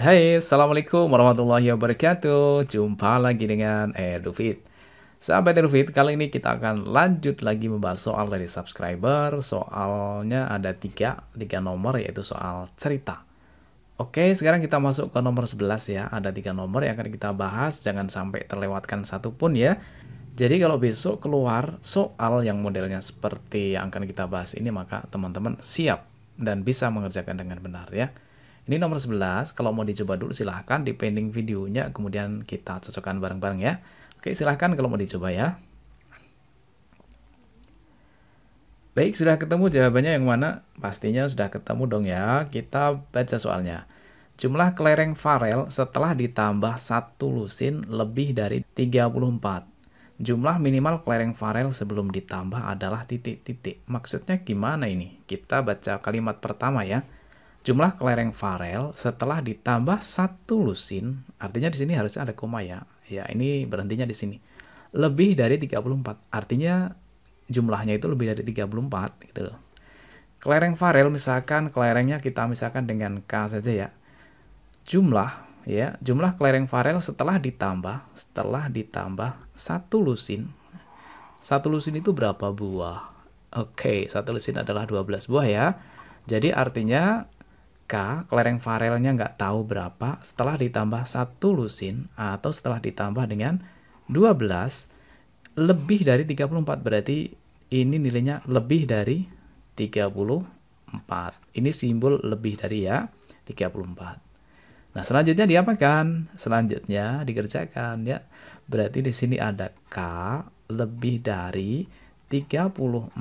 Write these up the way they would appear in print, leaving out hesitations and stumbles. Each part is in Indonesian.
Hai, Assalamualaikum warahmatullahi wabarakatuh. Jumpa lagi dengan Edufit. Sahabat Edufit, kali ini kita akan lanjut lagi membahas soal dari subscriber. Soalnya ada tiga nomor, yaitu soal cerita. Oke, sekarang kita masuk ke nomor 11 ya. Ada 3 nomor yang akan kita bahas, jangan sampai terlewatkan satu pun ya. Jadi kalau besok keluar soal yang modelnya seperti yang akan kita bahas ini, maka teman-teman siap dan bisa mengerjakan dengan benar ya. Ini nomor 11, kalau mau dicoba dulu silahkan di pending videonya, kemudian kita cocokkan bareng-bareng ya. Oke, silahkan kalau mau dicoba ya. Baik, sudah ketemu jawabannya yang mana? Pastinya sudah ketemu dong ya. Kita baca soalnya. Jumlah kelereng farel setelah ditambah 1 lusin lebih dari 34. Jumlah minimal kelereng farel sebelum ditambah adalah titik-titik. Maksudnya gimana ini? Kita baca kalimat pertama ya. Jumlah kelereng farel setelah ditambah 1 lusin, artinya di sini harusnya ada koma ya. Ya, ini berhentinya di sini. Lebih dari 34, artinya jumlahnya itu lebih dari 34 gitu loh. Kelereng farel misalkan kelerengnya kita misalkan dengan K saja ya. Jumlah kelereng farel setelah ditambah 1 lusin. 1 lusin itu berapa buah? Oke, 1 lusin adalah 12 buah ya. Jadi artinya K, kelereng farelnya nggak tahu berapa, setelah ditambah 1 lusin, atau setelah ditambah dengan 12, lebih dari 34. Berarti ini nilainya lebih dari 34. Ini simbol lebih dari ya, 34. Nah, selanjutnya diapakan? Selanjutnya dikerjakan ya. Berarti di sini ada K lebih dari 34.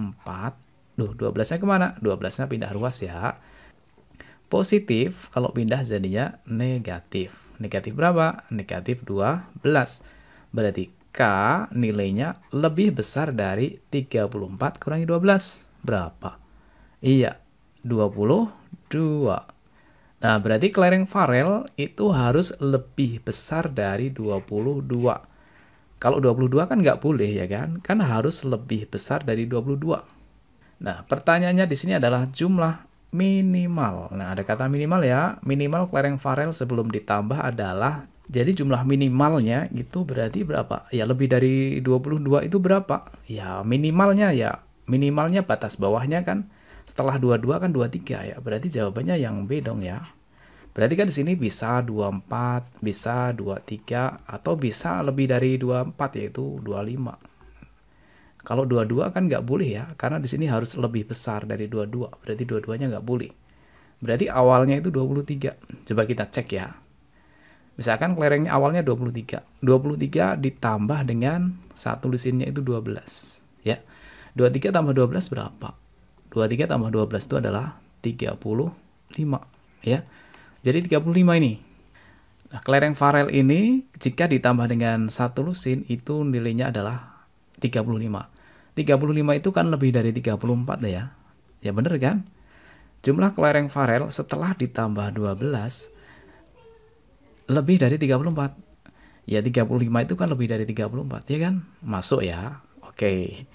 12-nya kemana? 12-nya pindah ruas ya. Positif, kalau pindah jadinya negatif. Negatif berapa? Negatif 12. Berarti K nilainya lebih besar dari 34 kurangi 12. Berapa? Iya, 22. Nah, berarti kelereng farel itu harus lebih besar dari 22. Kalau 22 kan nggak boleh ya kan? Kan harus lebih besar dari 22. Nah, pertanyaannya di sini adalah jumlah minimal. Nah, ada kata minimal ya. Minimal kelereng farel sebelum ditambah adalah, jadi jumlah minimalnya itu berarti berapa? Ya, lebih dari 22 itu berapa? Ya, minimalnya ya. Minimalnya batas bawahnya kan setelah 22 kan 23 ya. Berarti jawabannya yang B dong ya. Berarti kan di sini bisa 24, bisa 23, atau bisa lebih dari 24 yaitu 25. Kalau 22 kan nggak boleh ya, karena di sini harus lebih besar dari 22. Berarti dua-duanya nggak boleh. Berarti awalnya itu 23. Coba kita cek ya. Misalkan kelerengnya awalnya 23. 23 ditambah dengan 1 lusinnya itu 12. Ya. 23 tambah 12 berapa? 23 tambah 12 itu adalah 35. Ya. Jadi 35 ini. Nah, kelereng farel ini jika ditambah dengan 1 lusin itu nilainya adalah 35. 35 itu kan lebih dari 34 ya. Ya bener kan? Jumlah kelereng farel setelah ditambah 12 lebih dari 34. Ya 35 itu kan lebih dari 34 ya kan? Masuk ya. Oke.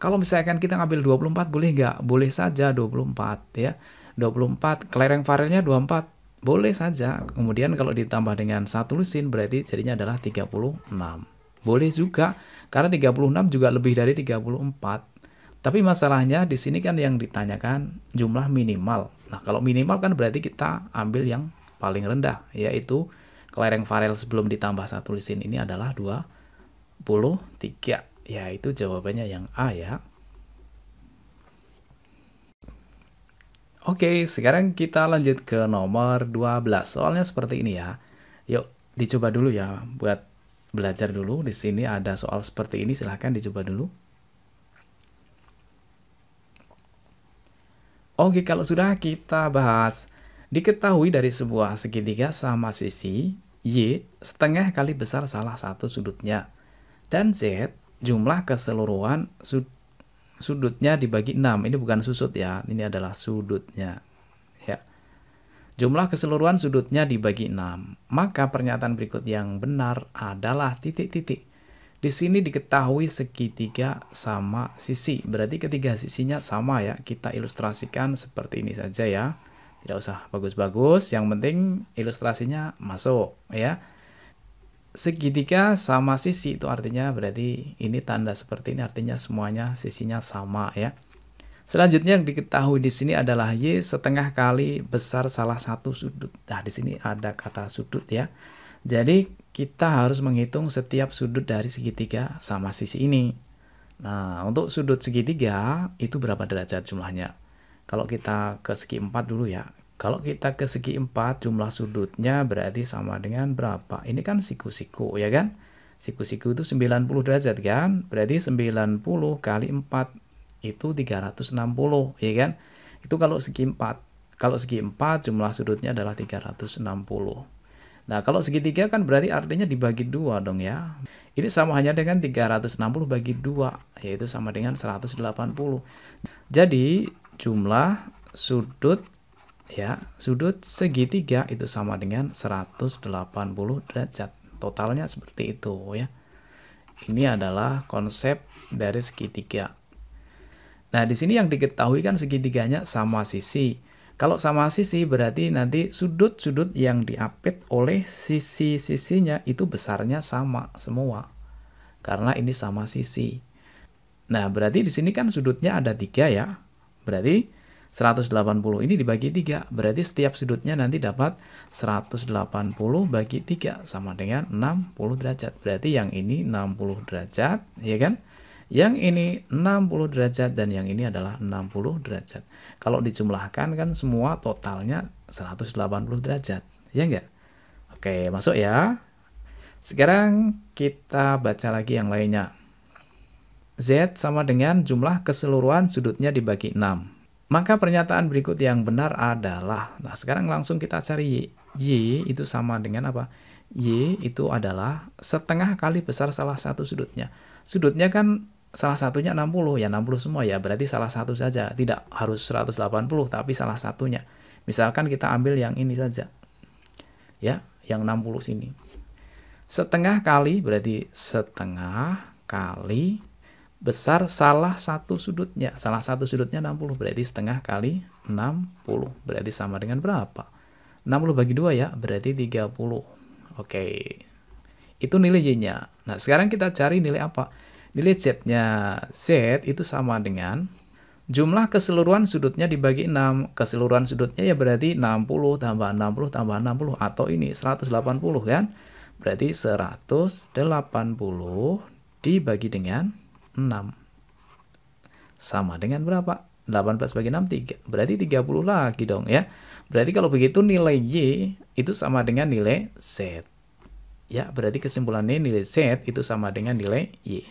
Kalau misalkan kita ngambil 24 boleh nggak? Boleh saja 24 ya. 24 kelereng farelnya 24. Boleh saja. Kemudian kalau ditambah dengan 1 lusin berarti jadinya adalah 36. Boleh juga, karena 36 juga lebih dari 34. Tapi masalahnya di sini kan yang ditanyakan jumlah minimal. Nah, kalau minimal kan berarti kita ambil yang paling rendah, yaitu kelereng farel sebelum ditambah 1 lusin ini adalah 23. Ya, itu jawabannya yang A ya. Oke, sekarang kita lanjut ke nomor 12. Soalnya seperti ini ya. Yuk, dicoba dulu ya buat belajar dulu. Di sini ada soal seperti ini, silahkan dicoba dulu. Oke, kalau sudah kita bahas. Diketahui dari sebuah segitiga sama sisi Y setengah kali besar salah satu sudutnya. Dan Z jumlah keseluruhan sudutnya dibagi 6. Ini bukan susut ya, ini adalah sudutnya. Ya. Jumlah keseluruhan sudutnya dibagi 6. Maka pernyataan berikut yang benar adalah titik-titik. Di sini diketahui segitiga sama sisi. Berarti ketiga sisinya sama ya. Kita ilustrasikan seperti ini saja ya. Tidak usah bagus-bagus, yang penting ilustrasinya masuk ya. Segitiga sama sisi itu artinya berarti ini tanda seperti ini artinya semuanya sisinya sama ya. Selanjutnya yang diketahui di sini adalah Y setengah kali besar salah satu sudut. Nah, di sini ada kata sudut ya. Jadi kita harus menghitung setiap sudut dari segitiga sama sisi ini. Nah, untuk sudut segitiga itu berapa derajat jumlahnya? Kalau kita ke segi 4 dulu ya. Kalau kita ke segi 4 jumlah sudutnya berarti sama dengan berapa? Ini kan siku-siku ya kan? Siku-siku itu 90 derajat kan? Berarti 90 kali 4 itu 360 ya kan? Itu kalau segi 4. Kalau segi 4 jumlah sudutnya adalah 360. Nah, kalau segitiga kan berarti artinya dibagi 2 dong ya. Ini sama hanya dengan 360 bagi 2, yaitu sama dengan 180. Jadi, jumlah sudut ya, sudut segitiga itu sama dengan 180 derajat. Totalnya seperti itu ya. Ini adalah konsep dari segitiga. Nah, di sini yang diketahui kan segitiganya sama sisi. Kalau sama sisi berarti nanti sudut-sudut yang diapit oleh sisi-sisinya itu besarnya sama semua. Karena ini sama sisi. Nah, berarti di sini kan sudutnya ada 3 ya. Berarti 180 ini dibagi 3. Berarti setiap sudutnya nanti dapat 180 bagi 3 sama dengan 60 derajat. Berarti yang ini 60 derajat, ya kan? Yang ini 60 derajat dan yang ini adalah 60 derajat. Kalau dijumlahkan kan semua totalnya 180 derajat. Ya enggak? Oke, masuk ya. Sekarang kita baca lagi yang lainnya. Z sama dengan jumlah keseluruhan sudutnya dibagi 6. Maka pernyataan berikut yang benar adalah, nah sekarang langsung kita cari Y. Y itu sama dengan apa? Y itu adalah setengah kali besar salah satu sudutnya. Sudutnya kan salah satunya 60, ya 60 semua ya, berarti salah satu saja. Tidak harus 180, tapi salah satunya. Misalkan kita ambil yang ini saja. Ya, yang 60 sini. Setengah kali berarti setengah kali besar salah satu sudutnya. Salah satu sudutnya 60, berarti setengah kali 60. Berarti sama dengan berapa? 60 bagi 2 ya, berarti 30. Oke. Itu nilai Y-nya. Nah, sekarang kita cari nilai apa? Nilai Z-nya. Z itu sama dengan jumlah keseluruhan sudutnya dibagi 6. Keseluruhan sudutnya ya berarti 60 tambah 60 tambah 60. Atau ini 180 kan? Berarti 180 dibagi dengan 6. Sama dengan berapa? 18 bagi 6, 3. Berarti 30 lagi dong ya. Berarti kalau begitu nilai Y itu sama dengan nilai Z. Ya, berarti kesimpulannya nilai Z itu sama dengan nilai Y.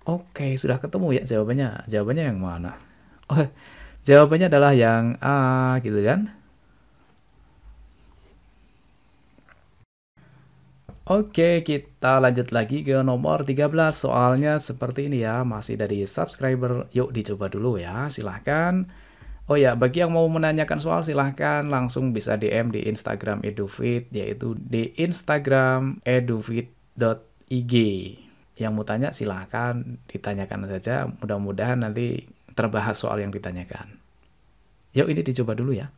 Oke, sudah ketemu ya jawabannya. Jawabannya yang mana? Oh, jawabannya adalah yang A gitu kan? Oke, kita lanjut lagi ke nomor 13. Soalnya seperti ini ya, masih dari subscriber. Yuk dicoba dulu ya, silahkan. Oh ya, bagi yang mau menanyakan soal silahkan langsung bisa DM di Instagram Edufit, yaitu di Instagram edufit.ig. Yang mau tanya silahkan ditanyakan saja, mudah-mudahan nanti terbahas soal yang ditanyakan. Yuk ini dicoba dulu ya.